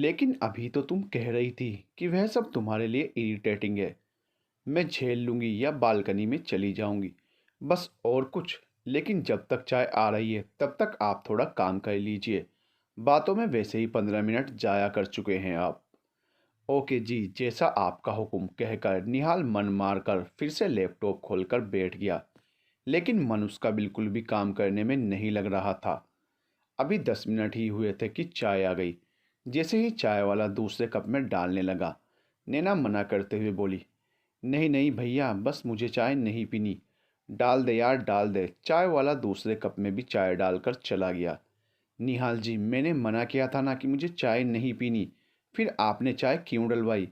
लेकिन अभी तो तुम कह रही थी कि वह सब तुम्हारे लिए इरिटेटिंग है। मैं झेल लूंगी या बालकनी में चली जाऊंगी, बस और कुछ। लेकिन जब तक चाय आ रही है तब तक आप थोड़ा काम कर लीजिए। बातों में वैसे ही 15 मिनट जाया कर चुके हैं आप। ओके जी, जैसा आपका हुक्म, कहकर निहाल मन मार कर फिर से लैपटॉप खोलकर बैठ गया। लेकिन मन उसका बिल्कुल भी काम करने में नहीं लग रहा था। अभी 10 मिनट ही हुए थे कि चाय आ गई। जैसे ही चाय वाला दूसरे कप में डालने लगा, नैना मना करते हुए बोली, नहीं नहीं भैया, बस मुझे चाय नहीं पीनी। डाल दे यार, डाल दे। चाय वाला दूसरे कप में भी चाय डालकर चला गया। निहाल जी, मैंने मना किया था ना कि मुझे चाय नहीं पीनी। फिर आपने चाय क्यों डलवाई?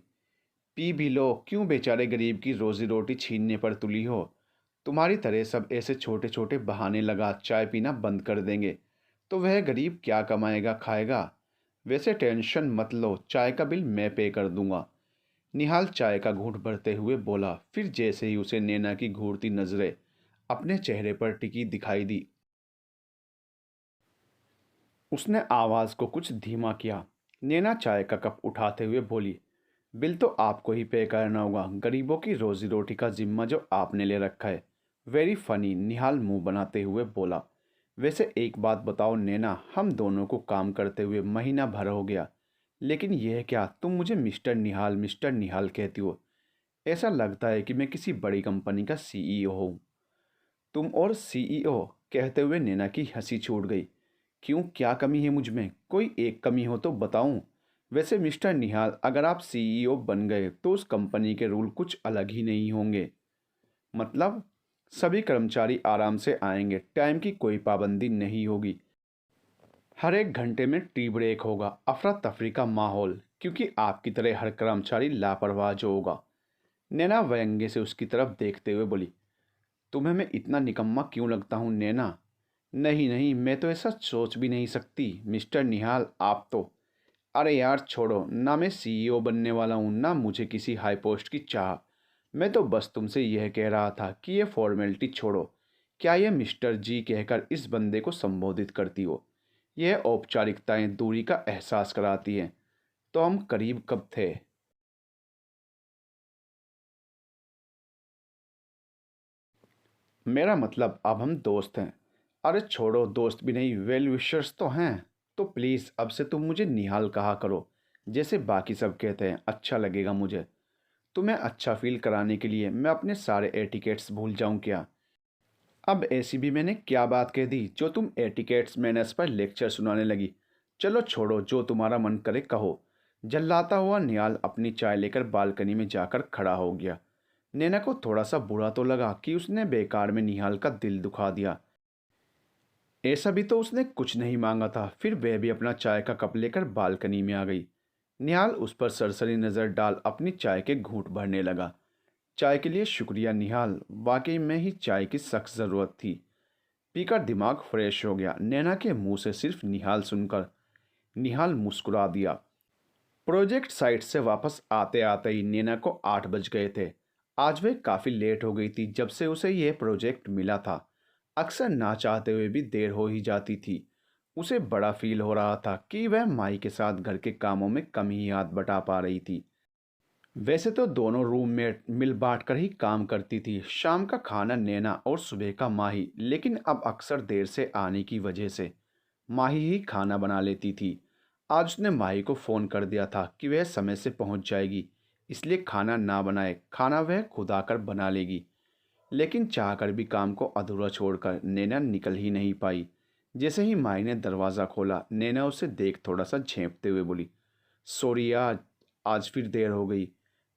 पी भी लो, क्यों बेचारे गरीब की रोजी रोटी छीनने पर तुली हो? तुम्हारी तरह सब ऐसे छोटे छोटे बहाने लगा चाय पीना बंद कर देंगे तो वह गरीब क्या कमाएगा खाएगा? वैसे टेंशन मत लो, चाय का बिल मैं पे कर दूंगा। निहाल चाय का घूंट भरते हुए बोला। फिर जैसे ही उसे नैना की घूरती नजरें अपने चेहरे पर टिकी दिखाई दी, उसने आवाज को कुछ धीमा किया। नैना चाय का कप उठाते हुए बोली, बिल तो आपको ही पे करना होगा। गरीबों की रोजी रोटी का जिम्मा जो आपने ले रखा है। वेरी फनी, निहाल मुंह बनाते हुए बोला। वैसे एक बात बताओ नैना, हम दोनों को काम करते हुए महीना भर हो गया, लेकिन यह क्या तुम मुझे मिस्टर निहाल कहती हो? ऐसा लगता है कि मैं किसी बड़ी कंपनी का सीईओ हूँ। तुम और सीईओ? कहते हुए नैना की हंसी छूट गई। क्यों, क्या कमी है मुझ में? कोई एक कमी हो तो बताऊं। वैसे मिस्टर निहाल, अगर आप सीईओ बन गए तो उस कंपनी के रूल कुछ अलग ही नहीं होंगे। मतलब? सभी कर्मचारी आराम से आएंगे, टाइम की कोई पाबंदी नहीं होगी। हर एक घंटे में टी ब्रेक होगा, अफरा तफरी का माहौल, क्योंकि आपकी तरह हर कर्मचारी लापरवाह जो होगा। नैना व्यंग्य से उसकी तरफ देखते हुए बोली, तुम्हें मैं इतना निकम्मा क्यों लगता हूँ नैना? नहीं नहीं, मैं तो ऐसा सोच भी नहीं सकती मिस्टर निहाल, आप तो। अरे यार छोड़ो ना, मैं सीईओ बनने वाला हूँ ना मुझे किसी हाई पोस्ट की चाह। मैं तो बस तुमसे यह कह रहा था कि ये फॉर्मेलिटी छोड़ो। क्या ये मिस्टर जी कहकर इस बंदे को संबोधित करती हो? यह औपचारिकताएं दूरी का एहसास कराती हैं। तो हम करीब कब थे? मेरा मतलब अब हम दोस्त हैं। अरे छोड़ो, दोस्त भी नहीं, वेल विशर्स तो हैं। तो प्लीज़ अब से तुम मुझे निहाल कहा करो, जैसे बाकी सब कहते हैं, अच्छा लगेगा मुझे। तुम्हें अच्छा फील कराने के लिए मैं अपने सारे एटिकेट्स भूल जाऊं क्या? अब ऐसी भी मैंने क्या बात कह दी जो तुम एटिकेट्स मैनर्स पर लेक्चर सुनाने लगी? चलो छोड़ो, जो तुम्हारा मन करे कहो। जल्लाता हुआ निहाल अपनी चाय लेकर बालकनी में जाकर खड़ा हो गया। नैना को थोड़ा सा बुरा तो लगा कि उसने बेकार में निहाल का दिल दुखा दिया। ऐसा भी तो उसने कुछ नहीं मांगा था। फिर वह भी अपना चाय का कप लेकर बालकनी में आ गई। निहाल उस पर सरसरी नज़र डाल अपनी चाय के घूंट भरने लगा। चाय के लिए शुक्रिया निहाल, वाकई में ही चाय की सख्त ज़रूरत थी। पीकर दिमाग फ्रेश हो गया। नैना के मुंह से सिर्फ निहाल सुनकर निहाल मुस्कुरा दिया। प्रोजेक्ट साइट से वापस आते आते ही नैना को 8 बज गए थे। आज वह काफ़ी लेट हो गई थी जब से उसे यह प्रोजेक्ट मिला था। अक्सर ना चाहते हुए भी देर हो ही जाती थी। उसे बड़ा फील हो रहा था कि वह माई के साथ घर के कामों में कम ही हाथ बटा पा रही थी। वैसे तो दोनों रूममेट मिल बांट कर ही काम करती थी, शाम का खाना नैना और सुबह का माही, लेकिन अब अक्सर देर से आने की वजह से माही ही खाना बना लेती थी। आज उसने माही को फ़ोन कर दिया था कि वह समय से पहुंच जाएगी, इसलिए खाना ना बनाए, खाना वह खुद आकर बना लेगी। लेकिन चाहकर भी काम को अधूरा छोड़कर नैना निकल ही नहीं पाई। जैसे ही माही ने दरवाज़ा खोला, नैना उसे देख थोड़ा सा झेंपते हुए बोली, सॉरी यार, आज फिर देर हो गई।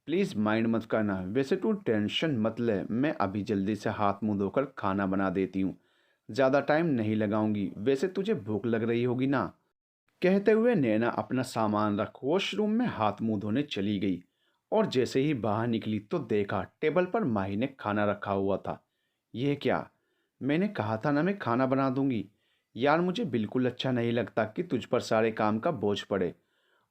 प्लीज़ माइंड मत करना। वैसे तू टेंशन मत ले, मैं अभी जल्दी से हाथ मुंह धोकर खाना बना देती हूँ। ज़्यादा टाइम नहीं लगाऊंगी। वैसे तुझे भूख लग रही होगी ना? कहते हुए नैना अपना सामान रख वॉशरूम में हाथ मुंह धोने चली गई। और जैसे ही बाहर निकली तो देखा टेबल पर माही ने खाना रखा हुआ था। यह क्या? मैंने कहा था ना मैं खाना बना दूंगी। यार मुझे बिल्कुल अच्छा नहीं लगता कि तुझ पर सारे काम का बोझ पड़े।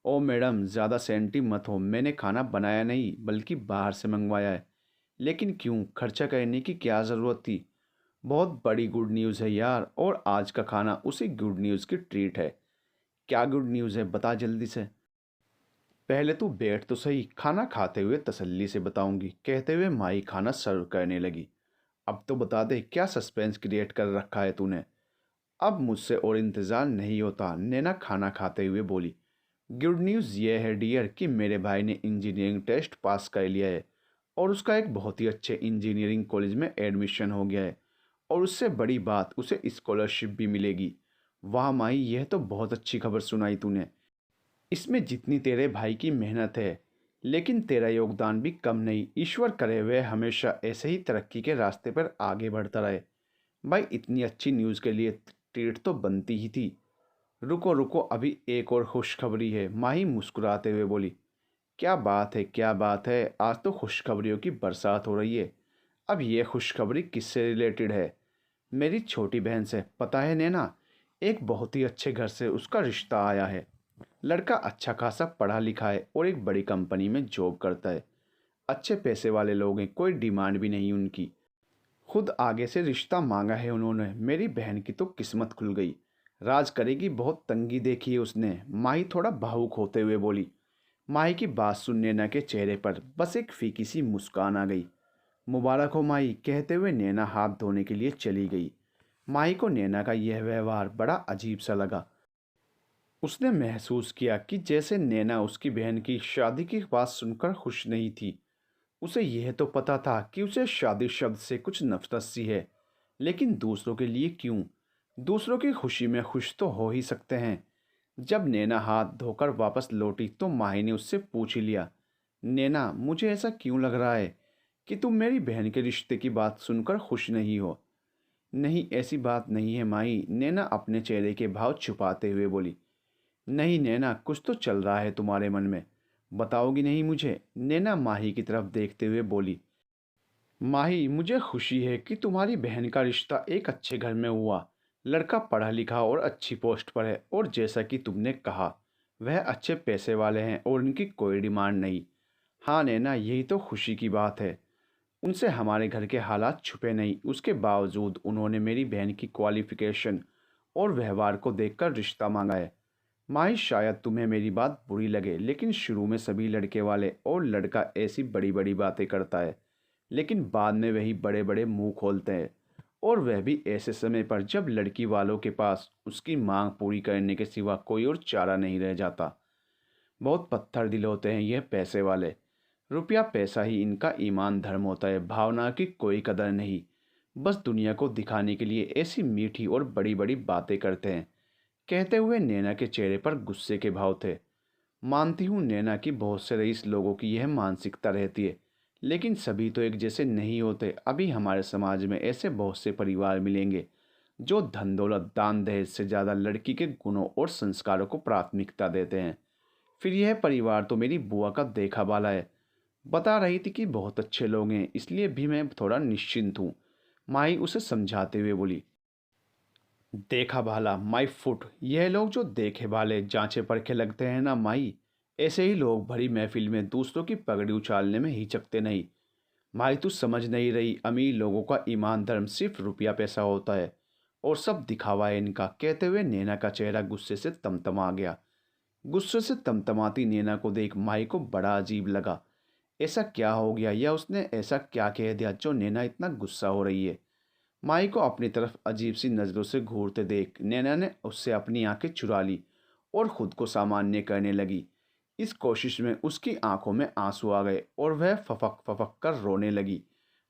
ओ मैडम, ज़्यादा सेंटी मत हो, मैंने खाना बनाया नहीं बल्कि बाहर से मंगवाया है। लेकिन क्यों, खर्चा करने की क्या ज़रूरत थी? बहुत बड़ी गुड न्यूज़ है यार, और आज का खाना उसी गुड न्यूज़ की ट्रीट है। क्या गुड न्यूज़ है, बता जल्दी से। पहले तू बैठ तो सही, खाना खाते हुए तसल्ली से बताऊंगी, कहते हुए माई खाना सर्व करने लगी। अब तो बता दे क्या सस्पेंस क्रिएट कर रखा है तूने। अब मुझसे और इंतज़ार नहीं होता, नैना खाना खाते हुए बोली। गुड न्यूज़ ये है डियर कि मेरे भाई ने इंजीनियरिंग टेस्ट पास कर लिया है और उसका एक बहुत ही अच्छे इंजीनियरिंग कॉलेज में एडमिशन हो गया है और उससे बड़ी बात उसे स्कॉलरशिप भी मिलेगी। वाह माई, यह तो बहुत अच्छी खबर सुनाई तूने। इसमें जितनी तेरे भाई की मेहनत है, लेकिन तेरा योगदान भी कम नहीं। ईश्वर करे वह हमेशा ऐसे ही तरक्की के रास्ते पर आगे बढ़ता रहे। भाई इतनी अच्छी न्यूज़ के लिए ट्रीट तो बनती ही थी। रुको रुको, अभी एक और खुशखबरी है, माही मुस्कुराते हुए बोली। क्या बात है, क्या बात है, आज तो खुशखबरियों की बरसात हो रही है। अब ये खुशखबरी किससे रिलेटेड है? मेरी छोटी बहन से, पता है नैना, एक बहुत ही अच्छे घर से उसका रिश्ता आया है। लड़का अच्छा खासा पढ़ा लिखा है और एक बड़ी कंपनी में जॉब करता है। अच्छे पैसे वाले लोग हैं, कोई डिमांड भी नहीं उनकी। खुद आगे से रिश्ता मांगा है उन्होंने। मेरी बहन की तो किस्मत खुल गई। राज करेगी, बहुत तंगी देखी है उसने, माही थोड़ा भावुक होते हुए बोली। माही की बात सुन नैना के चेहरे पर बस एक फीकी सी मुस्कान आ गई। मुबारक हो माही, कहते हुए नैना हाथ धोने के लिए चली गई। माही को नैना का यह व्यवहार बड़ा अजीब सा लगा। उसने महसूस किया कि जैसे नैना उसकी बहन की शादी की बात सुनकर खुश नहीं थी। उसे यह तो पता था कि उसे शादी शब्द से कुछ नफरत सी है, लेकिन दूसरों के लिए क्यों? दूसरों की खुशी में खुश तो हो ही सकते हैं। जब नैना हाथ धोकर वापस लौटी तो माही ने उससे पूछ ही लिया, नैना मुझे ऐसा क्यों लग रहा है कि तुम मेरी बहन के रिश्ते की बात सुनकर खुश नहीं हो? नहीं, ऐसी बात नहीं है माही, नैना अपने चेहरे के भाव छुपाते हुए बोली। नहीं नैना, कुछ तो चल रहा है तुम्हारे मन में, बताओगी नहीं मुझे? नैना माही की तरफ देखते हुए बोली। माही, मुझे खुशी है कि तुम्हारी बहन का रिश्ता एक अच्छे घर में हुआ। लड़का पढ़ा लिखा और अच्छी पोस्ट पर है और जैसा कि तुमने कहा, वह अच्छे पैसे वाले हैं और उनकी कोई डिमांड नहीं। हाँ नैना, यही तो खुशी की बात है। उनसे हमारे घर के हालात छुपे नहीं, उसके बावजूद उन्होंने मेरी बहन की क्वालिफिकेशन और व्यवहार को देखकर रिश्ता मांगा है। माही, शायद तुम्हें मेरी बात बुरी लगे, लेकिन शुरू में सभी लड़के वाले और लड़का ऐसी बड़ी बड़ी बातें करता है, लेकिन बाद में वही बड़े बड़े मुंह खोलते हैं, और वह भी ऐसे समय पर जब लड़की वालों के पास उसकी मांग पूरी करने के सिवा कोई और चारा नहीं रह जाता। बहुत पत्थर दिल होते हैं यह पैसे वाले। रुपया पैसा ही इनका ईमान धर्म होता है, भावना की कोई कदर नहीं। बस दुनिया को दिखाने के लिए ऐसी मीठी और बड़ी बड़ी बातें करते हैं। कहते हुए नैना के चेहरे पर गुस्से के भाव थे। मानती हूँ नैना की बहुत से रईस लोगों की यह मानसिकता रहती है, लेकिन सभी तो एक जैसे नहीं होते। अभी हमारे समाज में ऐसे बहुत से परिवार मिलेंगे जो धन दौलत दान दहेज से ज़्यादा लड़की के गुणों और संस्कारों को प्राथमिकता देते हैं। फिर यह परिवार तो मेरी बुआ का देखा वाला है। बता रही थी कि बहुत अच्छे लोग हैं, इसलिए भी मैं थोड़ा निश्चिंत हूँ। माई उसे समझाते हुए बोली। देखा भाला माई फुट, यह लोग जो देखे भाले जांचे परखे लगते हैं ना माई, ऐसे ही लोग भरी महफिल में दूसरों की पगड़ी उछालने में हिचकते नहीं। माई तू समझ नहीं रही, अमीर लोगों का ईमान धर्म सिर्फ रुपया पैसा होता है और सब दिखावा है इनका। कहते हुए नैना का चेहरा गुस्से से तमतमा गया। गुस्से से तमतमाती नैना को देख माई को बड़ा अजीब लगा। ऐसा क्या हो गया, या उसने ऐसा क्या कह दिया जो नैना इतना गुस्सा हो रही है? माई को अपनी तरफ अजीब सी नज़रों से घूरते देख नैना ने उससे अपनी आंखें चुरा ली और खुद को सामान्य करने लगी। इस कोशिश में उसकी आंखों में आंसू आ गए और वह फफक फफक कर रोने लगी।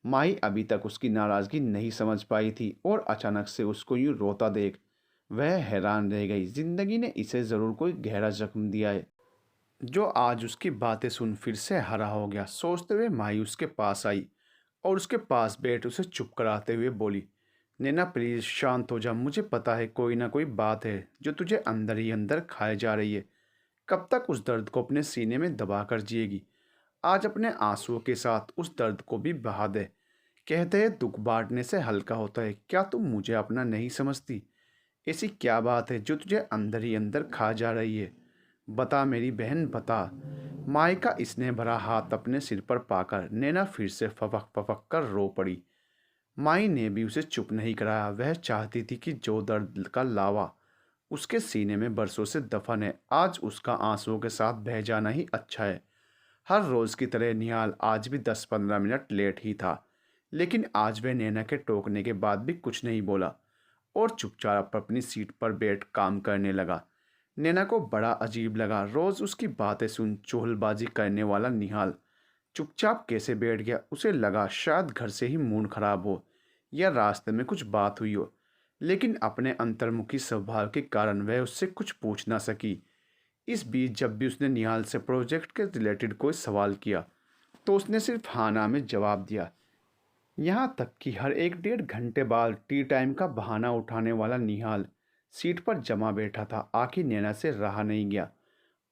माई अभी तक उसकी नाराज़गी नहीं समझ पाई थी और अचानक से उसको यूं रोता देख वह हैरान रह गई। जिंदगी ने इसे ज़रूर कोई गहरा जख्म दिया है जो आज उसकी बातें सुन फिर से हरा हो गया। सोचते हुए माई उसके पास आई और उसके पास बैठ उसे चुप कराते हुए बोली, नैना प्लीज़ शांत हो जा, मुझे पता है कोई ना कोई बात है जो तुझे अंदर ही अंदर खाए जा रही है। कब तक उस दर्द को अपने सीने में दबा कर जिएगी? आज अपने आंसुओं के साथ उस दर्द को भी बहा दे। कहते हैं दुख बांटने से हल्का होता है, क्या तुम मुझे अपना नहीं समझती? ऐसी क्या बात है जो तुझे अंदर ही अंदर खा जा रही है? बता मेरी बहन, बता। माई का स्नेह भरा हाथ अपने सिर पर पाकर नैना फिर से फपक फपक कर रो पड़ी। माई ने भी उसे चुप नहीं कराया। वह चाहती थी कि जो दर्द का लावा उसके सीने में बरसों से दफन है। आज उसका आंसुओं के साथ बह जाना ही अच्छा है। हर रोज़ की तरह निहाल आज भी 10-15 मिनट लेट ही था, लेकिन आज वह नैना के टोकने के बाद भी कुछ नहीं बोला और चुपचाप अपनी सीट पर बैठ काम करने लगा। नैना को बड़ा अजीब लगा, रोज़ उसकी बातें सुन चुगलबाजी करने वाला निहाल चुपचाप कैसे बैठ गया। उसे लगा शायद घर से ही मूड खराब हो या रास्ते में कुछ बात हुई हो, लेकिन अपने अंतर्मुखी स्वभाव के कारण वह उससे कुछ पूछ ना सकी। इस बीच जब भी उसने निहाल से प्रोजेक्ट के रिलेटेड कोई सवाल किया तो उसने सिर्फ हाँ ना में जवाब दिया। यहाँ तक कि हर 1-1.5 घंटे बाद टी टाइम का बहाना उठाने वाला निहाल सीट पर जमा बैठा था। आखिर नैना से रहा नहीं गया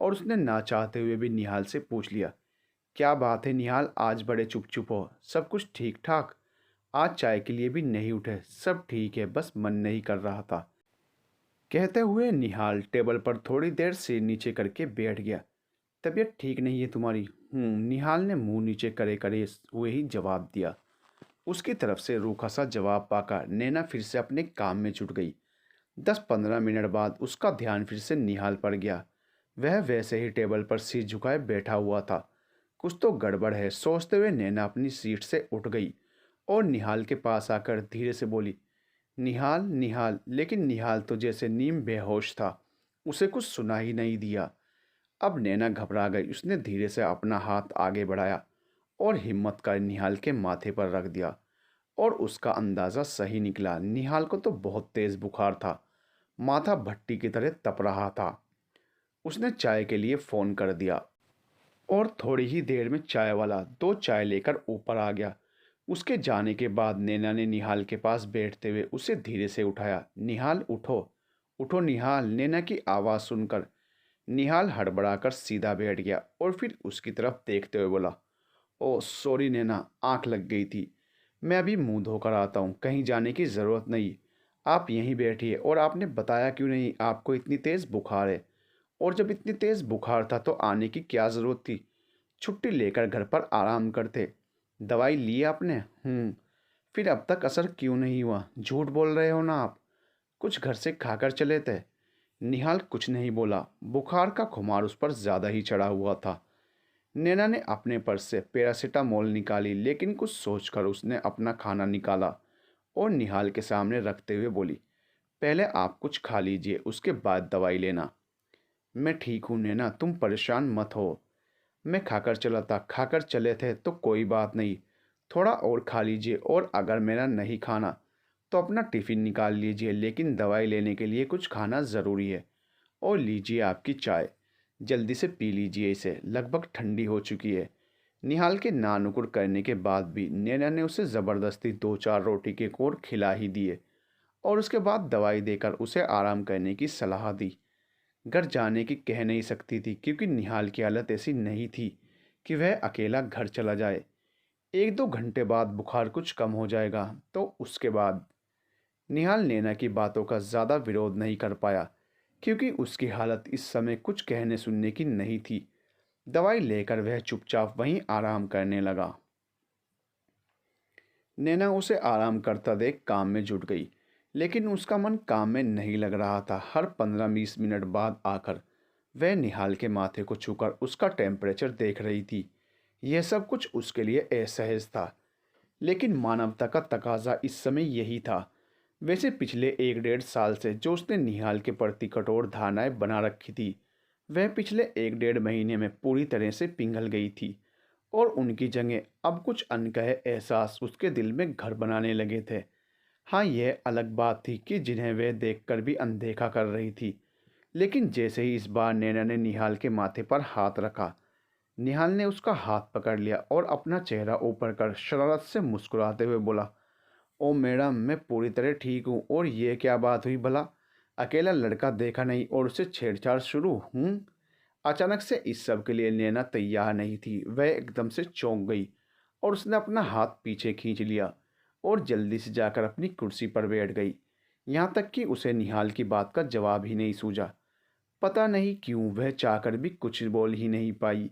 और उसने ना चाहते हुए भी निहाल से पूछ लिया, क्या बात है निहाल, आज बड़े चुप चुप हो, सब कुछ ठीक ठाक? आज चाय के लिए भी नहीं उठे? सब ठीक है, बस मन नहीं कर रहा था। कहते हुए निहाल टेबल पर थोड़ी देर सिर नीचे करके बैठ गया। तबीयत ठीक नहीं है तुम्हारी? निहाल ने मुंह नीचे करे करे हुए ही जवाब दिया। उसकी तरफ से रूखा सा जवाब पाकर नैना फिर से अपने काम में जुट गई। 10-15 मिनट बाद उसका ध्यान फिर से निहाल पर गया। वह वैसे ही टेबल पर सिर झुकाए बैठा हुआ था। कुछ तो गड़बड़ है सोचते हुए नैना अपनी सीट से उठ गई और निहाल के पास आकर धीरे से बोली, निहाल निहाल। लेकिन निहाल तो जैसे नीम बेहोश था, उसे कुछ सुना ही नहीं दिया। अब नैना घबरा गई। उसने धीरे से अपना हाथ आगे बढ़ाया और हिम्मत कर निहाल के माथे पर रख दिया और उसका अंदाज़ा सही निकला। निहाल को तो बहुत तेज़ बुखार था, माथा भट्टी की तरह तप रहा था। उसने चाय के लिए फ़ोन कर दिया और थोड़ी ही देर में चाय वाला 2 चाय लेकर ऊपर आ गया। उसके जाने के बाद नैना ने निहाल के पास बैठते हुए उसे धीरे से उठाया। निहाल उठो, उठो निहाल। नैना की आवाज़ सुनकर निहाल हड़बड़ाकर सीधा बैठ गया और फिर उसकी तरफ देखते हुए बोला, ओह सॉरी नैना, आँख लग गई थी। मैं अभी मुंह धोकर आता हूँ, कहीं जाने की ज़रूरत नहीं। आप यहीं बैठिए। और आपने बताया क्यों नहीं आपको इतनी तेज़ बुखार है? और जब इतनी तेज़ बुखार था तो आने की क्या ज़रूरत थी? छुट्टी लेकर घर पर आराम करते। दवाई ली आपने? फिर अब तक असर क्यों नहीं हुआ? झूठ बोल रहे हो ना आप। कुछ घर से खाकर चले थे? निहाल कुछ नहीं बोला। बुखार का खुमार उस पर ज़्यादा ही चढ़ा हुआ था। नैना ने अपने पर्स से पैरासीटामोल निकाली, लेकिन कुछ सोचकर उसने अपना खाना निकाला और निहाल के सामने रखते हुए बोली, पहले आप कुछ खा लीजिए, उसके बाद दवाई लेना। मैं ठीक हूँ नैना, तुम परेशान मत हो। मैं खाकर चला था, खाकर चले थे तो कोई बात नहीं। थोड़ा और खा लीजिए और अगर मेरा नहीं खाना तो अपना टिफ़िन निकाल लीजिए, लेकिन दवाई लेने के लिए कुछ खाना ज़रूरी है। और लीजिए आपकी चाय, जल्दी से पी लीजिए इसे, लगभग ठंडी हो चुकी है। निहाल के नानुकुर करने के बाद भी नैना ने उसे ज़बरदस्ती 2-4 रोटी के कोर खिला ही दिए और उसके बाद दवाई देकर उसे आराम करने की सलाह दी। घर जाने की कह नहीं सकती थी क्योंकि निहाल की हालत ऐसी नहीं थी कि वह अकेला घर चला जाए। 1-2 घंटे बाद बुखार कुछ कम हो जाएगा तो उसके बाद। निहाल नैना की बातों का ज़्यादा विरोध नहीं कर पाया क्योंकि उसकी हालत इस समय कुछ कहने सुनने की नहीं थी। दवाई लेकर वह चुपचाप वहीं आराम करने लगा। नैना उसे आराम करता देख काम में जुट गई, लेकिन उसका मन काम में नहीं लग रहा था। हर 15-20 मिनट बाद आकर वह निहाल के माथे को छूकर उसका टेम्परेचर देख रही थी। यह सब कुछ उसके लिए असहज था, लेकिन मानवता का तकाजा इस समय यही था। वैसे पिछले 1-1.5 साल से जो उसने निहाल के प्रति कठोर धारणाएं बना रखी थी, वह पिछले 1-1.5 महीने में पूरी तरह से पिघल गई थी और उनकी जगह अब कुछ अनकहे एहसास उसके दिल में घर बनाने लगे थे। हाँ, यह अलग बात थी कि जिन्हें वह देखकर भी अनदेखा कर रही थी, लेकिन जैसे ही इस बार नैना ने निहाल के माथे पर हाथ रखा, निहाल ने उसका हाथ पकड़ लिया और अपना चेहरा ऊपर कर शरारत से मुस्कुराते हुए बोला, ओ मैडम, मैं पूरी तरह ठीक हूँ। और ये क्या बात हुई भला? अकेला लड़का देखा नहीं और उससे छेड़छाड़ शुरू? अचानक से इस सब के लिए नैना तैयार नहीं थी। वह एकदम से चौंक गई और उसने अपना हाथ पीछे खींच लिया और जल्दी से जाकर अपनी कुर्सी पर बैठ गई। यहाँ तक कि उसे निहाल की बात का जवाब ही नहीं सूझा। पता नहीं क्यों वह चाहकर भी कुछ बोल ही नहीं पाई।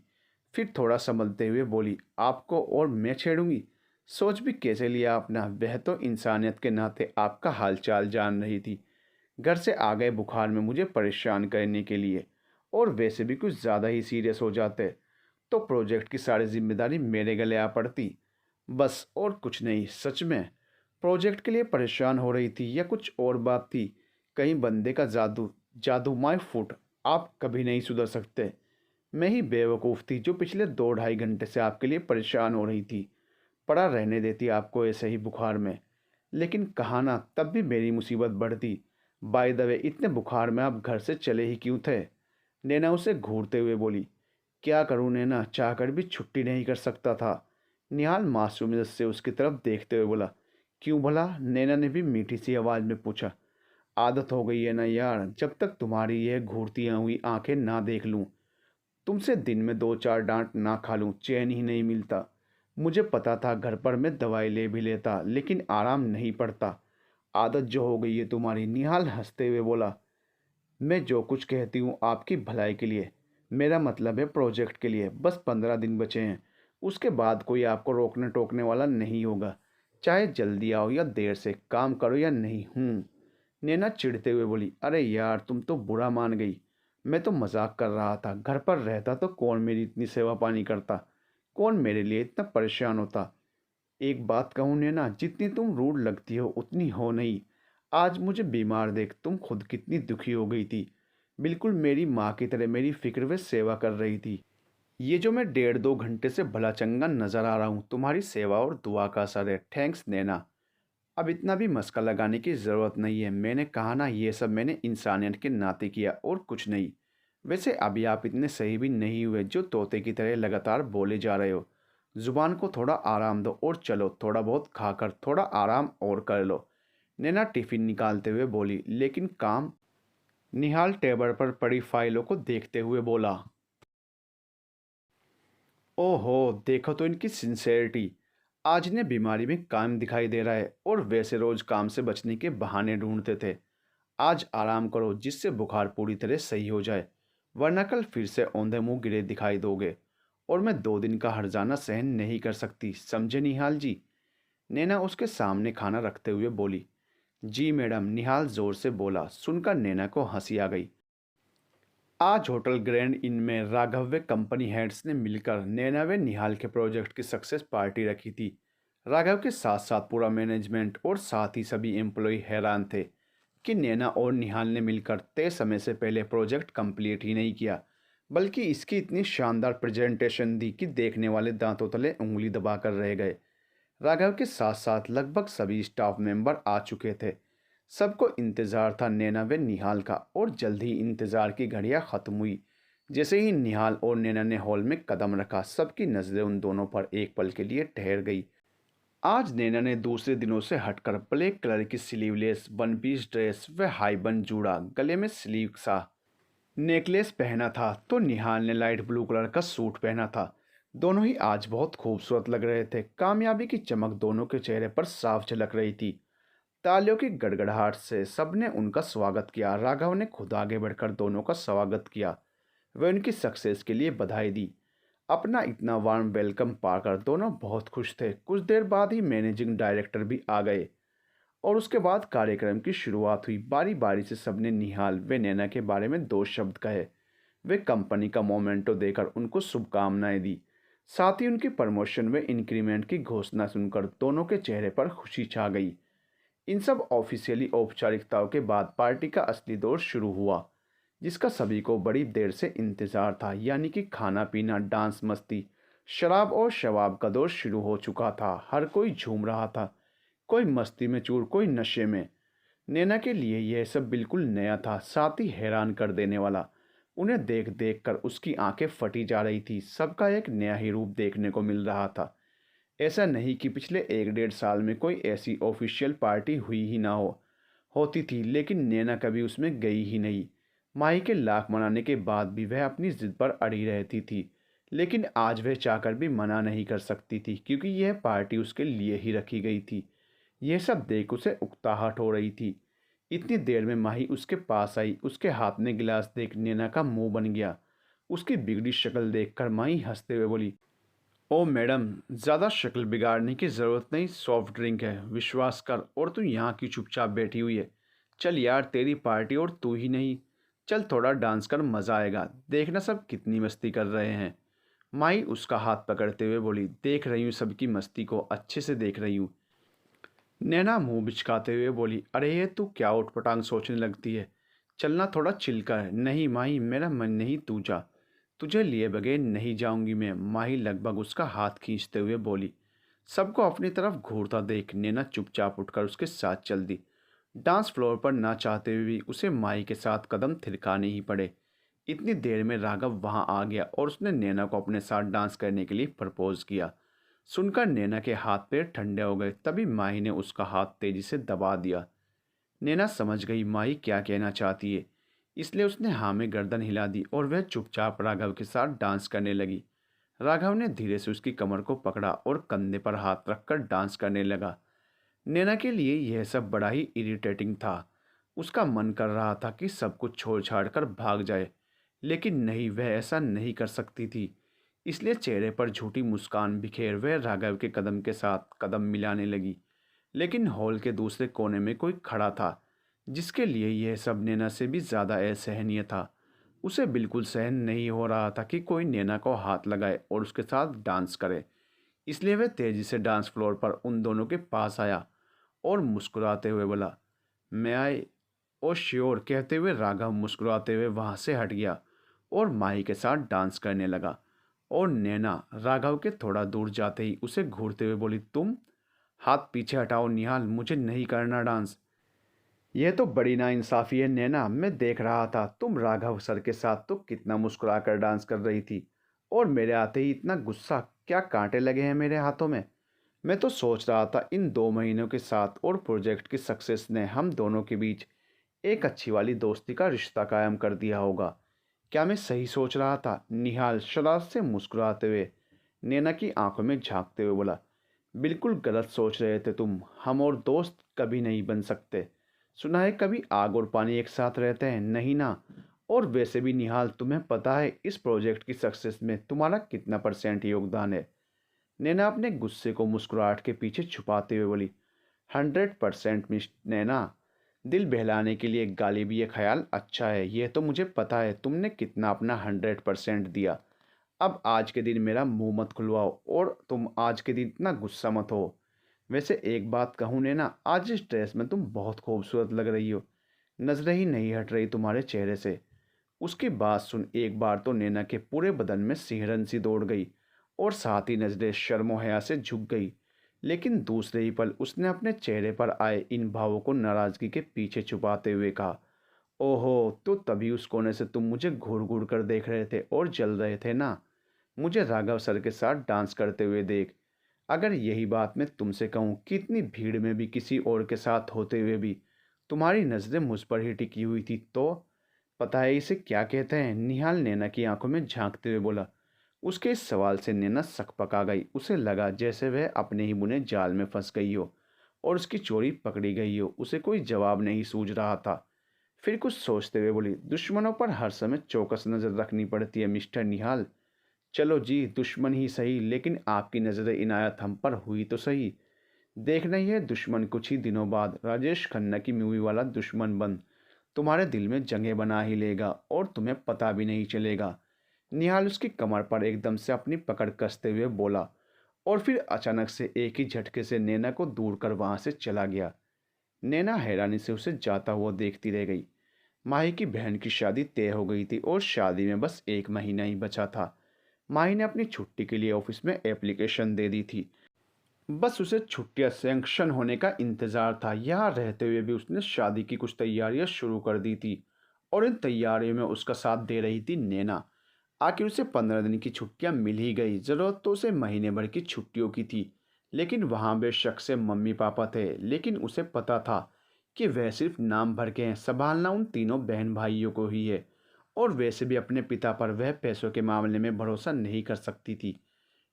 फिर थोड़ा संभलते हुए बोली, आपको और मैं छेड़ूंगी? सोच भी कैसे लिया अपना? वह तो इंसानियत के नाते आपका हालचाल जान रही थी। घर से आ गए बुखार में मुझे परेशान करने के लिए, और वैसे भी कुछ ज़्यादा ही सीरियस हो जाते तो प्रोजेक्ट की सारी जिम्मेदारी मेरे गले आ पड़ती। बस और कुछ नहीं, सच में प्रोजेक्ट के लिए परेशान हो रही थी या कुछ और बात थी? कहीं बंदे का जादू, जादू माय फुट, आप कभी नहीं सुधर सकते। मैं ही बेवकूफ़ थी जो पिछले 2 ढाई घंटे से आपके लिए परेशान हो रही थी, पड़ा रहने देती आपको ऐसे ही बुखार में। लेकिन कहा ना, तब भी मेरी मुसीबत बढ़ती। बाय द वे, इतने बुखार में आप घर से चले ही क्यों थे? नैना उसे घूरते हुए बोली। क्या करूं नैना, चाहकर भी छुट्टी नहीं कर सकता था। निहाल मासूमियत से उसकी तरफ देखते हुए बोला। क्यों भला? नैना ने भी मीठी सी आवाज़ में पूछा। आदत हो गई है ना यार, जब तक तुम्हारी यह घूरती हुई आंखें ना देख लूं, तुमसे दिन में 2 4 डांट ना खा लूं, चैन ही नहीं मिलता। मुझे पता था घर पर मैं दवाई ले भी लेता, लेकिन आराम नहीं पड़ता। आदत जो हो गई है तुम्हारी। निहाल हंसते हुए बोला। मैं जो कुछ कहती हूँ आपकी भलाई के लिए, मेरा मतलब है प्रोजेक्ट के लिए। बस 15 दिन बचे हैं, उसके बाद कोई आपको रोकने टोकने वाला नहीं होगा। चाहे जल्दी आओ या देर से, काम करो या नहीं। नैना चिढ़ते हुए बोली। अरे यार, तुम तो बुरा मान गई। मैं तो मजाक कर रहा था। घर पर रहता तो कौन मेरी इतनी सेवा पानी करता, कौन मेरे लिए इतना परेशान होता। एक बात कहूँ नैना, जितनी तुम रूड लगती हो उतनी हो नहीं। आज मुझे बीमार देख तुम खुद कितनी दुखी हो गई थी। बिल्कुल मेरी माँ की तरह मेरी फिक्र व सेवा कर रही थी। ये जो मैं 1.5 2 घंटे से भला चंगा नजर आ रहा हूँ, तुम्हारी सेवा और दुआ का असर है। थैंक्स नैना। अब इतना भी मस्का लगाने की ज़रूरत नहीं है। मैंने कहा ना, ये सब मैंने इंसानियत के नाते किया और कुछ नहीं। वैसे अभी आप इतने सही भी नहीं हुए जो तोते की तरह लगातार बोले जा रहे हो। ज़ुबान को थोड़ा आराम दो और चलो, थोड़ा बहुत खाकर थोड़ा आराम और कर लो। नैना टिफ़िन निकालते हुए बोली। लेकिन काम? निहाल टेबल पर पड़ी फाइलों को देखते हुए बोला। ओहो, देखो तो इनकी सिंसेरिटी। आज ने बीमारी में काम दिखाई दे रहा है, और वैसे रोज काम से बचने के बहाने ढूंढते थे। आज आराम करो जिससे बुखार पूरी तरह सही हो जाए, वरना कल फिर से औंधे मुंह गिरे दिखाई दोगे। और मैं 2 दिन का हर्जाना सहन नहीं कर सकती, समझे निहाल जी? नैना उसके सामने खाना रखते हुए बोली। जी मैडम, निहाल जोर से बोला। सुनकर नैना को हंसी आ गई। आज होटल ग्रैंड इन में राघव व कंपनी हेड्स ने मिलकर नैना व निहाल के प्रोजेक्ट की सक्सेस पार्टी रखी थी। राघव के साथ साथ पूरा मैनेजमेंट और साथ ही सभी एम्प्लॉय हैरान थे कि नैना और निहाल ने मिलकर तय समय से पहले प्रोजेक्ट कंप्लीट ही नहीं किया, बल्कि इसकी इतनी शानदार प्रेजेंटेशन दी कि देखने वाले दांतों तले उंगली दबाकर रह गए। राघव के साथ साथ लगभग सभी स्टाफ मेंबर आ चुके थे। सबको इंतज़ार था नैना व निहाल का, और जल्द ही इंतज़ार की घड़ियां ख़त्म हुई। जैसे ही निहाल और नैना ने हॉल में कदम रखा, सबकी नज़रें उन दोनों पर एक पल के लिए ठहर गई। आज नैना ने दूसरे दिनों से हटकर ब्लैक कलर की स्लीवलेस वन पीस ड्रेस व हाई बन जूड़ा, गले में स्लीव सा नेकलेस पहना था, तो निहाल ने लाइट ब्लू कलर का सूट पहना था। दोनों ही आज बहुत खूबसूरत लग रहे थे। कामयाबी की चमक दोनों के चेहरे पर साफ झलक रही थी। तालियों की गड़गड़ाहट से सबने उनका स्वागत किया। राघव ने खुद आगे बढ़कर दोनों का स्वागत किया। वह उनकी सक्सेस के लिए बधाई दी। अपना इतना वार्म वेलकम पाकर दोनों बहुत खुश थे। कुछ देर बाद ही मैनेजिंग डायरेक्टर भी आ गए, और उसके बाद कार्यक्रम की शुरुआत हुई। बारी बारी से सबने निहाल व नैना के बारे में 2 शब्द कहे। वे कंपनी का मोमेंटो देकर उनको शुभकामनाएं दी। साथ ही उनकी प्रमोशन व इंक्रीमेंट की घोषणा सुनकर दोनों के चेहरे पर खुशी छा गई। इन सब ऑफिशियली औपचारिकताओं के बाद पार्टी का असली दौर शुरू हुआ, जिसका सभी को बड़ी देर से इंतजार था। यानी कि खाना पीना, डांस, मस्ती, शराब और शवाब का दौर शुरू हो चुका था। हर कोई झूम रहा था, कोई मस्ती में चूर, कोई नशे में। नैना के लिए यह सब बिल्कुल नया था, साथ ही हैरान कर देने वाला। उन्हें देख देख कर उसकी आंखें फटी जा रही थी। सबका एक नया ही रूप देखने को मिल रहा था। ऐसा नहीं कि पिछले 1 1.5 साल में कोई ऐसी ऑफिशियल पार्टी हुई ही ना हो। होती थी, लेकिन नैना कभी उसमें गई ही नहीं। माही के लाख मनाने के बाद भी वह अपनी जिद पर अड़ी रहती थी, लेकिन आज वह चाहकर भी मना नहीं कर सकती थी, क्योंकि यह पार्टी उसके लिए ही रखी गई थी। यह सब देख उसे उकताहट हो रही थी। इतनी देर में माही उसके पास आई। उसके हाथ में गिलास देख नैना का मुंह बन गया। उसकी बिगड़ी शक्ल देखकर माही हंसते हुए बोली। ओ मैडम, ज़्यादा शक्ल बिगाड़ने की ज़रूरत नहीं। सॉफ्ट ड्रिंक है, विश्वास कर। और तू यहाँ की चुपचाप बैठी हुई है, चल यार, तेरी पार्टी और तू ही नहीं। चल थोड़ा डांस कर, मज़ा आएगा। देखना सब कितनी मस्ती कर रहे हैं। माई उसका हाथ पकड़ते हुए बोली, देख रही हूँ सबकी मस्ती को, अच्छे से देख रही हूँ। नैना मुंह बिचकाते हुए बोली, अरे ये तू क्या उठपटांग सोचने लगती है। चलना थोड़ा चिल कर। नहीं माही, मेरा मन नहीं, तू जा। तुझे लिए बगैर नहीं जाऊंगी मैं, माही लगभग उसका हाथ खींचते हुए बोली। सबको अपनी तरफ घूरता देख नैना चुपचाप उठकर उसके साथ चल दी। डांस फ्लोर पर ना चाहते हुए भी उसे माही के साथ कदम थिरकाने ही पड़े। इतनी देर में राघव वहां आ गया और उसने नैना को अपने साथ डांस करने के लिए प्रपोज किया। सुनकर नैना के हाथ पैर ठंडे हो गए। तभी माही ने उसका हाथ तेजी से दबा दिया। नैना समझ गई माही क्या कहना चाहती है, इसलिए उसने हाँ में गर्दन हिला दी और वह चुपचाप राघव के साथ डांस करने लगी। राघव ने धीरे से उसकी कमर को पकड़ा और कंधे पर हाथ रखकर डांस करने लगा। नैना के लिए यह सब बड़ा ही इरिटेटिंग था। उसका मन कर रहा था कि सब कुछ छोड़ छाड़ कर भाग जाए, लेकिन नहीं, वह ऐसा नहीं कर सकती थी। इसलिए चेहरे पर झूठी मुस्कान बिखेर वह राघव के कदम के साथ कदम मिलाने लगी। लेकिन हॉल के दूसरे कोने में कोई खड़ा था, जिसके लिए यह सब नैना से भी ज़्यादा असहनीय था। उसे बिल्कुल सहन नहीं हो रहा था कि कोई नैना को हाथ लगाए और उसके साथ डांस करे। इसलिए वह तेजी से डांस फ्लोर पर उन दोनों के पास आया और मुस्कुराते हुए बोला, मैं आई। ओ श्योर, कहते हुए राघव मुस्कुराते हुए वहां से हट गया और माही के साथ डांस करने लगा। और नैना राघव के थोड़ा दूर जाते ही उसे घूरते हुए बोली, तुम हाथ पीछे हटाओ निहाल, मुझे नहीं करना डांस। यह तो बड़ी नाइंसाफ़ी है नैना, मैं देख रहा था तुम राघव सर के साथ तो कितना मुस्कुरा कर डांस कर रही थी, और मेरे आते ही इतना गुस्सा, क्या कांटे लगे हैं मेरे हाथों में। मैं तो सोच रहा था इन 2 महीनों के साथ और प्रोजेक्ट की सक्सेस ने हम दोनों के बीच एक अच्छी वाली दोस्ती का रिश्ता कायम कर दिया होगा। क्या मैं सही सोच रहा था? निहाल शरारत से मुस्कुराते हुए नैना की आंखों में झांकते हुए बोला, बिल्कुल गलत सोच रहे थे तुम, हम और दोस्त कभी नहीं बन सकते। सुना है कभी आग और पानी एक साथ रहते हैं, नहीं ना। और वैसे भी निहाल, तुम्हें पता है इस प्रोजेक्ट की सक्सेस में तुम्हारा कितना परसेंट योगदान है। नैना अपने गुस्से को मुस्कुराहट के पीछे छुपाते हुए बोली, 100% मिस नैना। दिल बहलाने के लिए गाली भी ये ख्याल अच्छा है, ये तो मुझे पता है तुमने कितना अपना 100% दिया। अब आज के दिन मेरा मुंह मत खुलवाओ और तुम आज के दिन इतना गुस्सा मत हो। वैसे एक बात कहूँ नैना, आज इस ड्रेस में तुम बहुत खूबसूरत लग रही हो, नजरें ही नहीं हट रही तुम्हारे चेहरे से। उसकी बात सुन एक बार तो नैना के पूरे बदन में सिहरन सी दौड़ गई और साथ ही नजरें शर्मो हया से झुक गई। लेकिन दूसरे ही पल उसने अपने चेहरे पर आए इन भावों को नाराजगी के पीछे छुपाते हुए कहा, ओहो, तो तभी उस कोने से तुम मुझे घूर घूर कर देख रहे थे और जल रहे थे ना, मुझे राघव सर के साथ डांस करते हुए देख। अगर यही बात मैं तुमसे कहूँ कि इतनी भीड़ में भी किसी और के साथ होते हुए भी तुम्हारी नज़रें मुझ पर ही टिकी हुई थी, तो पता है इसे क्या कहते हैं? निहाल नैना की आंखों में झांकते हुए बोला। उसके इस सवाल से नैना सकपका गई। उसे लगा जैसे वह अपने ही बुने जाल में फंस गई हो और उसकी चोरी पकड़ी गई हो। उसे कोई जवाब नहीं सूझ रहा था। फिर कुछ सोचते हुए बोली, दुश्मनों पर हर समय चौकस नज़र रखनी पड़ती है मिस्टर निहाल। चलो जी, दुश्मन ही सही, लेकिन आपकी नज़र इनायत हम पर हुई तो सही। देखना ही है दुश्मन कुछ ही दिनों बाद राजेश खन्ना की मूवी वाला दुश्मन बन तुम्हारे दिल में जगह बना ही लेगा और तुम्हें पता भी नहीं चलेगा। निहाल उसकी कमर पर एकदम से अपनी पकड़ कसते हुए बोला और फिर अचानक से एक ही झटके से नैना को दूर कर वहां से चला गया। नैना हैरानी से उसे जाता हुआ देखती रह गई। माही की बहन की शादी तय हो गई थी और शादी में बस 1 महीना ही बचा था। माही ने अपनी छुट्टी के लिए ऑफिस में एप्लीकेशन दे दी थी। बस उसे छुट्टियां सैंक्शन होने का इंतज़ार था। यहाँ रहते हुए भी उसने शादी की कुछ तैयारियां शुरू कर दी थी और इन तैयारियों में उसका साथ दे रही थी नैना। आखिर उसे 15 दिन की छुट्टियां मिल ही गई। ज़रूरत तो उसे महीने भर की छुट्टियों की थी, लेकिन वहाँ बेशक से मम्मी पापा थे, लेकिन उसे पता था कि वह सिर्फ नाम भर के हैं। संभालना उन तीनों बहन भाइयों को ही है और वैसे भी अपने पिता पर वह पैसों के मामले में भरोसा नहीं कर सकती थी।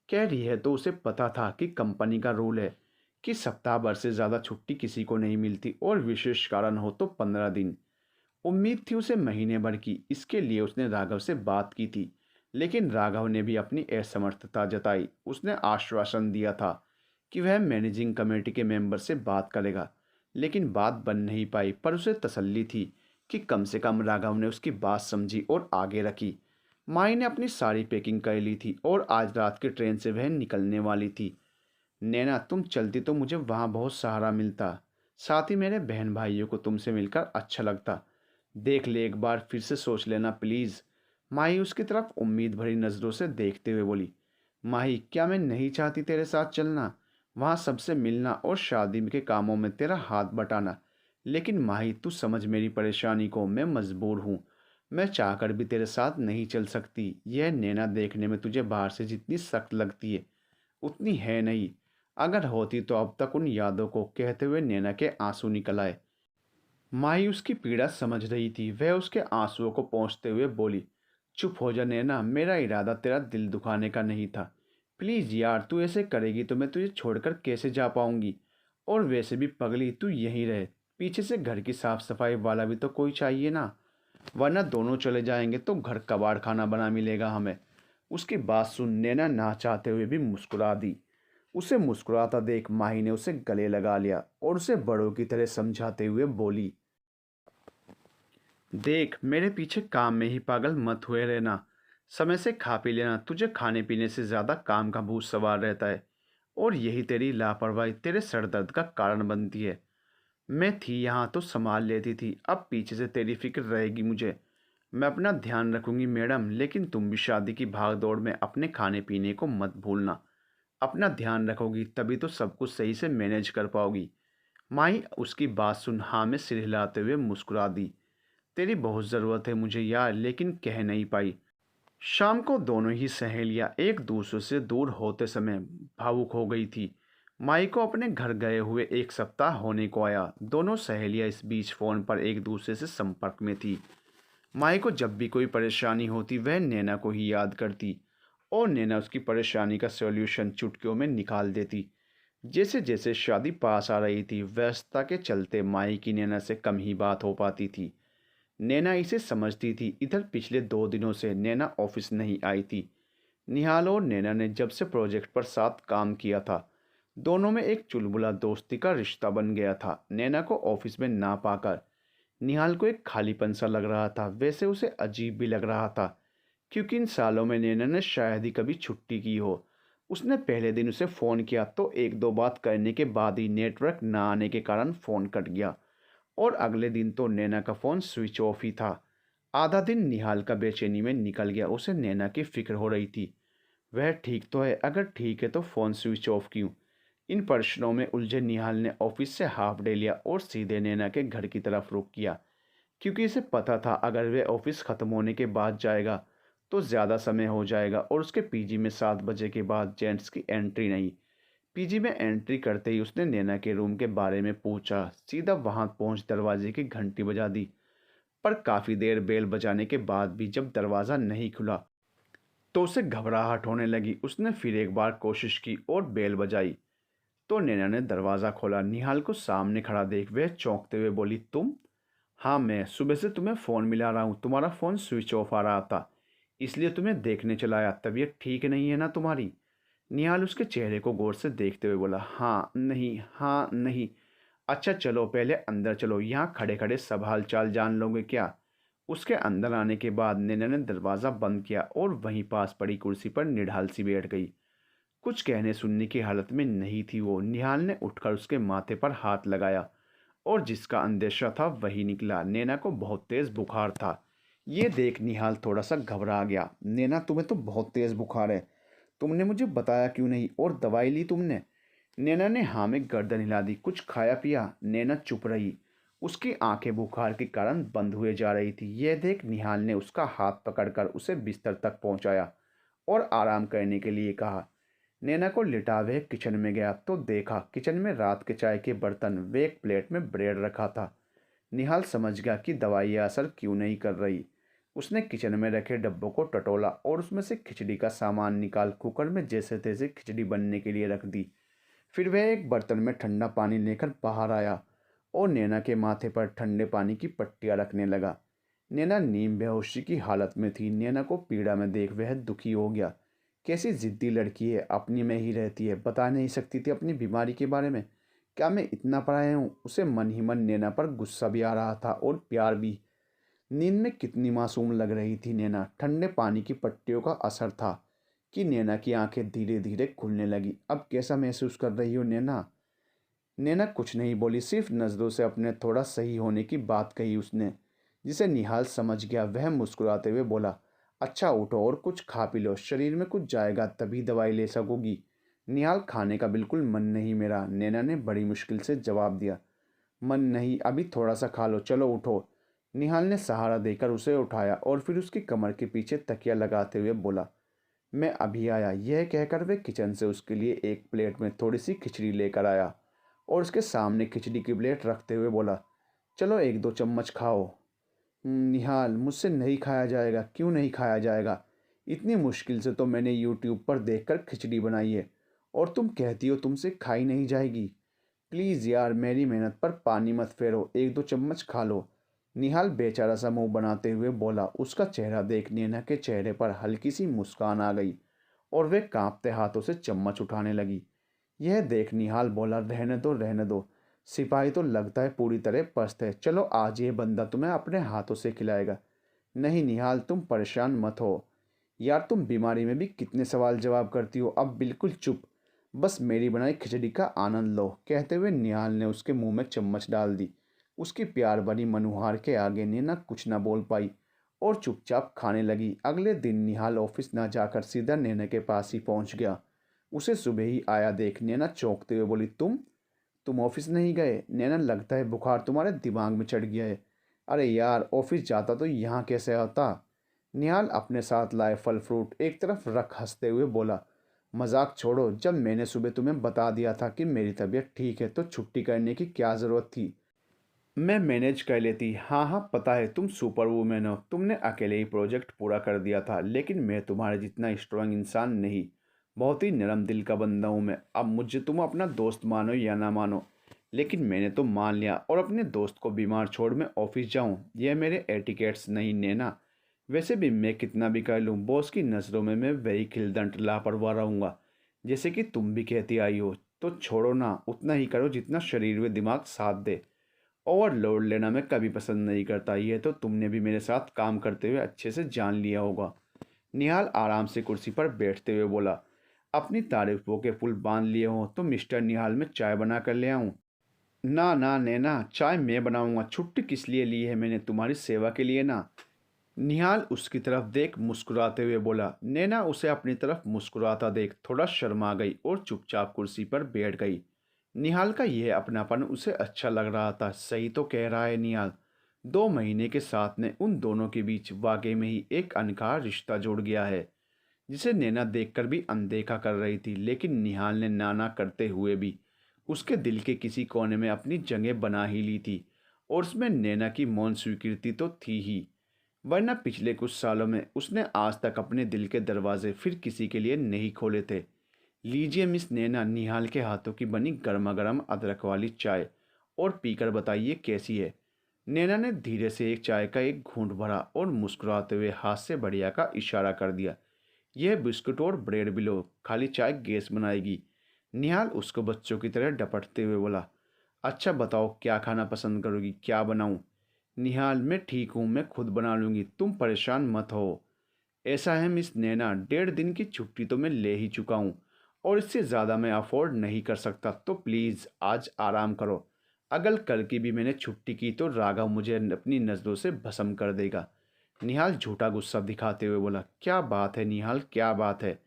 कह रही है तो उसे पता था कि कंपनी का रूल है कि सप्ताह भर से ज़्यादा छुट्टी किसी को नहीं मिलती और विशेष कारण हो तो 15 दिन। उम्मीद थी उसे महीने भर की, इसके लिए उसने राघव से बात की थी, लेकिन राघव ने भी अपनी असमर्थता जताई। उसने आश्वासन दिया था कि वह मैनेजिंग कमेटी के मेंबर से बात करेगा, लेकिन बात बन नहीं पाई। पर उसे तसल्ली थी कि कम से कम राघव ने उसकी बात समझी और आगे रखी। माई ने अपनी सारी पैकिंग कर ली थी और आज रात की ट्रेन से वह निकलने वाली थी। नैना, तुम चलती तो मुझे वहाँ बहुत सहारा मिलता, साथ ही मेरे बहन भाइयों को तुमसे मिलकर अच्छा लगता। देख ले, एक बार फिर से सोच लेना प्लीज़। माही उसकी तरफ उम्मीद भरी नज़रों से देखते हुए बोली। माही, क्या मैं नहीं चाहती तेरे साथ चलना, वहाँ सबसे मिलना और शादी के कामों में तेरा हाथ बटाना। लेकिन माही, तू समझ मेरी परेशानी को, मैं मजबूर हूँ। मैं चाहकर भी तेरे साथ नहीं चल सकती। यह नैना देखने में तुझे बाहर से जितनी सख्त लगती है उतनी है नहीं। अगर होती तो अब तक उन यादों को, कहते हुए नैना के आंसू निकल आए। माही उसकी पीड़ा समझ रही थी। वह उसके आंसुओं को पोंछते हुए बोली। चुप हो जा नैना, मेरा इरादा तेरा दिल दुखाने का नहीं था। प्लीज़ यार, तू ऐसे करेगी तो मैं तुझे छोड़कर कैसे जा पाऊंगी। और वैसे भी पगली, तू यहीं रहे। पीछे से घर की साफ सफाई वाला भी तो कोई चाहिए ना, वरना दोनों चले जाएंगे तो घर कबाड़ खाना बना मिलेगा हमें। उसकी बात सुन नैना ना चाहते हुए भी मुस्कुरा दी। उसे मुस्कुराता देख माही ने उसे गले लगा लिया और उसे बड़ों की तरह समझाते हुए बोली। देख, मेरे पीछे काम में ही पागल मत हुए रहना। समय से खा पी लेना, तुझे खाने पीने से ज़्यादा काम का भूत सवार रहता है। और यही तेरी लापरवाही तेरे सर दर्द का कारण बनती है। मैं थी यहाँ तो संभाल लेती थी, अब पीछे से तेरी फिक्र रहेगी मुझे। मैं अपना ध्यान रखूंगी मैडम, लेकिन तुम भी शादी की भाग दौड़ में अपने खाने पीने को मत भूलना। अपना ध्यान रखोगी तभी तो सब कुछ सही से मैनेज कर पाओगी। माही उसकी बात सुन हाँ में सिर हिलाते हुए मुस्कुरा दी। तेरी बहुत ज़रूरत है मुझे यार, लेकिन कह नहीं पाई। शाम को दोनों ही सहेलियां एक दूसरे से दूर होते समय भावुक हो गई थी। माई को अपने घर गए हुए एक सप्ताह होने को आया। दोनों सहेलियां इस बीच फ़ोन पर एक दूसरे से संपर्क में थी। माई को जब भी कोई परेशानी होती वह नैना को ही याद करती और नैना उसकी परेशानी का सॉल्यूशन चुटकियों में निकाल देती। जैसे जैसे शादी पास आ रही थी, व्यस्तता के चलते माई की नैना से कम ही बात हो पाती थी। नैना इसे समझती थी। इधर पिछले 2 दिनों से नैना ऑफिस नहीं आई थी। निहाल और नैना ने जब से प्रोजेक्ट पर साथ काम किया था, दोनों में एक चुलबुला दोस्ती का रिश्ता बन गया था। नैना को ऑफिस में ना पाकर निहाल को एक खालीपन सा लग रहा था। वैसे उसे अजीब भी लग रहा था, क्योंकि इन सालों में नैना ने शायद ही कभी छुट्टी की हो। उसने पहले दिन उसे फ़ोन किया तो एक दो बात करने के बाद ही नेटवर्क ना आने के कारण फ़ोन कट गया और अगले दिन तो नैना का फ़ोन स्विच ऑफ ही था। आधा दिन निहाल का बेचैनी में निकल गया। उसे नैना की फिक्र हो रही थी। वह ठीक तो है, अगर ठीक है तो फ़ोन स्विच ऑफ क्यों। इन प्रश्नों में उलझे निहाल ने ऑफिस से हाफ डे लिया और सीधे नैना के घर की तरफ रुख किया, क्योंकि इसे पता था अगर वह ऑफिस ख़त्म होने के बाद जाएगा तो ज़्यादा समय हो जाएगा और उसके पीजी में 7 बजे के बाद जेंट्स की एंट्री नहीं। पीजी में एंट्री करते ही उसने नैना के रूम के बारे में पूछा। सीधा वहां पहुंच दरवाजे की घंटी बजा दी, पर काफ़ी देर बेल बजाने के बाद भी जब दरवाज़ा नहीं खुला तो उसे घबराहट होने लगी। उसने फिर एक बार कोशिश की और बेल बजाई तो नैना ने दरवाज़ा खोला। निहाल को सामने खड़ा देख वह चौंकते हुए बोली, तुम? हाँ, मैं सुबह से तुम्हें फ़ोन मिला रहा हूँ, तुम्हारा फ़ोन स्विच ऑफ आ रहा था, इसलिए तुम्हें देखने चला आया। तबीयत ठीक नहीं है ना तुम्हारी? निहाल उसके चेहरे को गौर से देखते हुए बोला, हाँ नहीं, हाँ नहीं। अच्छा चलो पहले अंदर चलो, यहाँ खड़े खड़े सब हाल चाल जान लोगे क्या? उसके अंदर आने के बाद नैना ने दरवाज़ा बंद किया और वहीं पास पड़ी कुर्सी पर निढाल सी बैठ गई। कुछ कहने सुनने की हालत में नहीं थी वो। निहाल ने उठकर उसके माथे पर हाथ लगाया और जिसका अंदेशा था वही निकला। नैना को बहुत तेज़ बुखार था। ये देख निहाल थोड़ा सा घबरा गया। नैना, तुम्हें तो बहुत तेज़ बुखार है, तुमने मुझे बताया क्यों नहीं, और दवाई ली तुमने? नैना ने हाँ में गर्दन हिला दी। कुछ खाया पिया? नैना चुप रही। उसकी आंखें बुखार के कारण बंद हुए जा रही थी। यह देख निहाल ने उसका हाथ पकड़कर उसे बिस्तर तक पहुंचाया और आराम करने के लिए कहा। नैना को लिटा वह किचन में गया तो देखा किचन में रात के चाय के बर्तन व एक प्लेट में ब्रेड रखा था। निहाल समझ गया कि दवाई असर क्यों नहीं कर रही। उसने किचन में रखे डब्बों को टटोला और उसमें से खिचड़ी का सामान निकाल कुकर में जैसे तैसे खिचड़ी बनने के लिए रख दी। फिर वह एक बर्तन में ठंडा पानी लेकर बाहर आया और नैना के माथे पर ठंडे पानी की पट्टियाँ रखने लगा। नैना नीम बेहोशी की हालत में थी। नैना को पीड़ा में देख वह दुखी हो गया। कैसी जिद्दी लड़की है, अपनी में ही रहती है, बता नहीं सकती थी अपनी बीमारी के बारे में। क्या मैं इतना पराया हूँ? उसे मन ही मन नैना पर गुस्सा भी आ रहा था और प्यार भी। नींद में कितनी मासूम लग रही थी नैना। ठंडे पानी की पट्टियों का असर था कि नैना की आंखें धीरे धीरे खुलने लगी। अब कैसा महसूस कर रही हो नैना? नैना कुछ नहीं बोली, सिर्फ नज़रों से अपने थोड़ा सही होने की बात कही उसने, जिसे निहाल समझ गया। वह मुस्कुराते हुए बोला, अच्छा उठो और कुछ खा पी लो, शरीर में कुछ जाएगा तभी दवाई ले सकोगी। निहाल, खाने का बिल्कुल मन नहीं मेरा, नैना ने बड़ी मुश्किल से जवाब दिया। मन नहीं, अभी थोड़ा सा खा लो, चलो उठो। निहाल ने सहारा देकर उसे उठाया और फिर उसकी कमर के पीछे तकिया लगाते हुए बोला, मैं अभी आया। यह कहकर वह किचन से उसके लिए एक प्लेट में थोड़ी सी खिचड़ी लेकर आया और उसके सामने खिचड़ी की प्लेट रखते हुए बोला, चलो एक दो चम्मच खाओ। निहाल, मुझसे नहीं खाया जाएगा। क्यों नहीं खाया जाएगा? इतनी मुश्किल से तो मैंने यूट्यूब पर देखकर खिचड़ी बनाई है और तुम कहती हो तुमसे खाई नहीं जाएगी। प्लीज़ यार, मेरी मेहनत पर पानी मत फेरो, एक दो चम्मच खा लो। निहाल बेचारा सा मुंह बनाते हुए बोला। उसका चेहरा देख नैना के चेहरे पर हल्की सी मुस्कान आ गई और वे कांपते हाथों से चम्मच उठाने लगी। यह देख निहाल बोला, रहने दो रहने दो, सिपाही तो लगता है पूरी तरह पस्त है। चलो आज ये बंदा तुम्हें अपने हाथों से खिलाएगा। नहीं निहाल, तुम परेशान मत हो यार, तुम बीमारी में भी कितने सवाल जवाब करती हो। अब बिल्कुल चुप, बस मेरी बनाई खिचड़ी का आनंद लो। कहते हुए निहाल ने उसके मुंह में चम्मच डाल दी। उसकी प्यार भरी मनुहार के आगे नैना कुछ न बोल पाई और चुपचाप खाने लगी। अगले दिन निहाल ऑफिस ना जाकर सीधा नैना के पास ही पहुंच गया। उसे सुबह ही आया देख नैना चौंकते हुए बोली, तुम ऑफिस नहीं गए? नैना, लगता है बुखार तुम्हारे दिमाग में चढ़ गया है। अरे यार, ऑफिस जाता तो यहाँ कैसे आता? निहाल अपने साथ लाए फल फ्रूट एक तरफ रख हंसते हुए बोला, मजाक छोड़ो, जब मैंने सुबह तुम्हें बता दिया था कि मेरी तबीयत ठीक है तो छुट्टी करने की क्या ज़रूरत थी? मैं मैनेज कर लेती। हाँ हाँ, पता है तुम सुपर वूमेन हो, तुमने अकेले ही प्रोजेक्ट पूरा कर दिया था, लेकिन मैं तुम्हारे जितना स्ट्रांग इंसान नहीं। बहुत ही नरम दिल का बंदा हूँ मैं। अब मुझे तुम अपना दोस्त मानो या ना मानो, लेकिन मैंने तो मान लिया और अपने दोस्त को बीमार छोड़ मैं ऑफिस जाऊँ, यह मेरे एटिकेट्स नहीं नैना। वैसे भी मैं कितना भी कर लूँ, बॉस की नज़रों में मैं वही खिलदंट लापरवाह रहूँगा, जैसे कि तुम भी कहती आई हो। तो छोड़ो ना, उतना ही करो जितना शरीर व दिमाग साथ दे। ओवरलोड लेना मैं कभी पसंद नहीं करता, ये तो तुमने भी मेरे साथ काम करते हुए अच्छे से जान लिया होगा। निहाल आराम से कुर्सी पर बैठते हुए बोला, अपनी तारीफों के पुल बांध लिए हो तो मिस्टर निहाल, में चाय बना कर ले आऊं? ना ना नैना, चाय मैं बनाऊंगा। छुट्टी किस लिए ली है मैंने? तुम्हारी सेवा के लिए ना। निहाल उसकी तरफ देख मुस्कुराते हुए बोला। नैना उसे अपनी तरफ मुस्कुराता देख थोड़ा शर्मा गई और चुपचाप कुर्सी पर बैठ गई। निहाल का यह अपनापन उसे अच्छा लग रहा था। सही तो कह रहा है निहाल, 2 महीने के साथ ने उन दोनों के बीच वाकई में ही एक अनकहा रिश्ता जुड़ गया है, जिसे नैना देखकर भी अनदेखा कर रही थी। लेकिन निहाल ने नाना करते हुए भी उसके दिल के किसी कोने में अपनी जगह बना ही ली थी और उसमें नैना की मौन स्वीकृति तो थी ही, वरना पिछले कुछ सालों में उसने आज तक अपने दिल के दरवाजे फिर किसी के लिए नहीं खोले थे। लीजिए मिस नैना, निहाल के हाथों की बनी गर्मा गर्म अदरक वाली चाय, और पीकर बताइए कैसी है। नैना ने धीरे से एक चाय का एक घूंट भरा और मुस्कुराते हुए हाथ से बढ़िया का इशारा कर दिया। यह बिस्कुट और ब्रेड भी लो, खाली चाय गैस बनाएगी। निहाल उसको बच्चों की तरह डपटते हुए बोला, अच्छा बताओ क्या खाना पसंद करोगी, क्या बनाऊं? निहाल, मैं ठीक हूँ, मैं खुद बना लूँगी, तुम परेशान मत हो। ऐसा है मिस नैना, 1.5 दिन की छुट्टी तो मैं ले ही चुका हूँ और इससे ज़्यादा मैं अफोर्ड नहीं कर सकता, तो प्लीज़ आज आराम करो। अगर कल की भी मैंने छुट्टी की तो राघव मुझे अपनी नज़रों से भस्म कर देगा। निहाल झूठा गुस्सा दिखाते हुए बोला, क्या बात है निहाल, क्या बात है?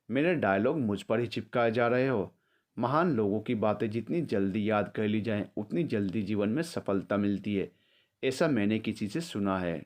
मेरे डायलॉग मुझ पर ही चिपकाए जा रहे हो? महान लोगों की बातें जितनी जल्दी याद कर ली जाएं उतनी जल्दी जीवन में सफलता मिलती है, ऐसा मैंने किसी से सुना है।